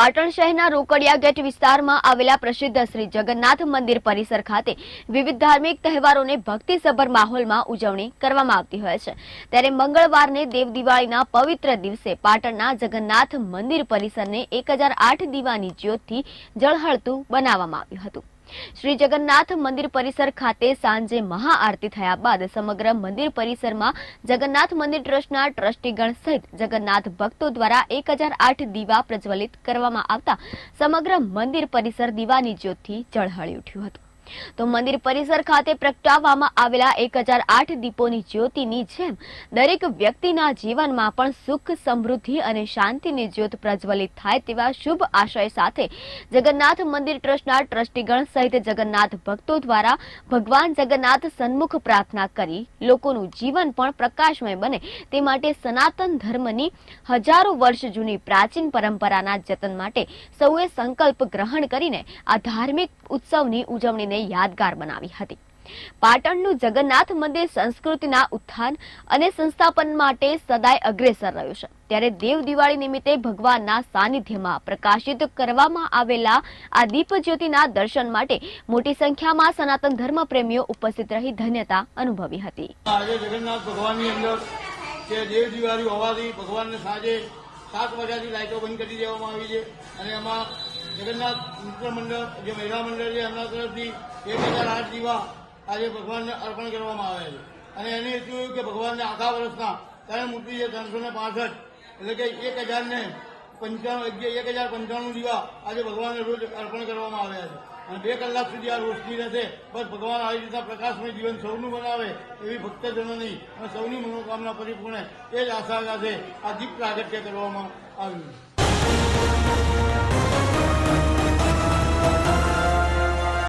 પાટણ શહેરના રોકડિયા ગેટ વિસ્તારમાં આવેલા પ્રસિદ્ધ શ્રી જગન્નાથ મંદિર પરિસર ખાતે વિવિધ ધાર્મિક તહેવારોને ભક્તિસભર માહોલમાં ઉજવણી કરવામાં આવતી હોય છે। ત્યારે મંગળવારને દેવ દિવાળીના પવિત્ર દિવસે પાટણના જગન્નાથ મંદિર પરિસરને 1008 દીવાની જ્યોતથી ઝળહળતું બનાવવામાં આવ્યું હતું। श्री जगन्नाथ मंदिर परिसर खाते सांजे महाआरती थया बाद समग्र मंदिर परिसर में जगन्नाथ मंदिर ट्रस्टना ट्रस्टीगण सहित जगन्नाथ भक्तों द्वारा 1008 दीवा प्रज्वलित करवामां आवता समग्र मंदिर परिसर दीवानी ज्योतथी झळहળી उठ्युं हतुं। तो मंदिर परिसर खाते प्रगटाववामां आवेला 1008 दीपोनी ज्योतिनी जेम दरेक व्यक्तिना जीवनमां पण सुख समृद्धि अने शांतिनी ज्योत प्रज्वलित थाय तेवा शुभ आशय साथे जगन्नाथ मंदिर ट्रस्टना ट्रस्टीगण सहित जगन्नाथ भक्तों द्वारा भगवान जगन्नाथ सन्मुख प्रार्थना करी लोकोनुं जीवन पण प्रकाशमय बने ते माटे सनातन धर्मनी हजारों वर्ष जूनी प्राचीन परंपराना जतन माटे सौए संकल्प ग्रहण करीने आ धार्मिक उत्सवनी उजवणीने यादगार बनावी हती। पाटणનું जगन्नाथ मंदिर संस्कृतिना उत्थान અને સંસ્થાપન માટે સદાય અગ્રેસર રહ્યું છે। ત્યારે દેવ દિવાળી નિમિત્તે ભગવાનના સાનિધ્યમાં પ્રકાશિત કરવામાં આવેલા આ દીપ જ્યોતિના દર્શન માટે મોટી સંખ્યામાં સનાતન ધર્મ પ્રેમીઓ ઉપસ્થિત રહી ધન્યતા અનુભવી હતી। આજે જગન્નાથ ભગવાનની અંદર કે દેવ દિવાળી હોવાથી ભગવાનને સાંજે 7 વાગ્યાથી લાઇટો બંધ કરી દેવામાં આવી છે અને એમાં जगन्नाथ मित्र मंडल जो महिला मंडल है एमना तरफथी 1008 दीवा आज भगवान ने अर्पण करवामां आवे छे अने एने हेतु एवुं के भगवान ने आखा वर्षना 3 मूर्ति है 365 એટલે કે 1095 दीवा आज भगवान ने रोज अर्पण करवामां आव्या छे અને 2 કલાક સુધી આ રોશની રહેશે। बस भगवान આવી રીતના પ્રકાશમય જીવન સૌનું બનાવે એવી ભક્તજનોની અને સૌની મનોકામના પરિપૂર્ણ એ જ આશા સાથે આ દીપ પ્રાગટ્ય કરવામાં આવ્યું।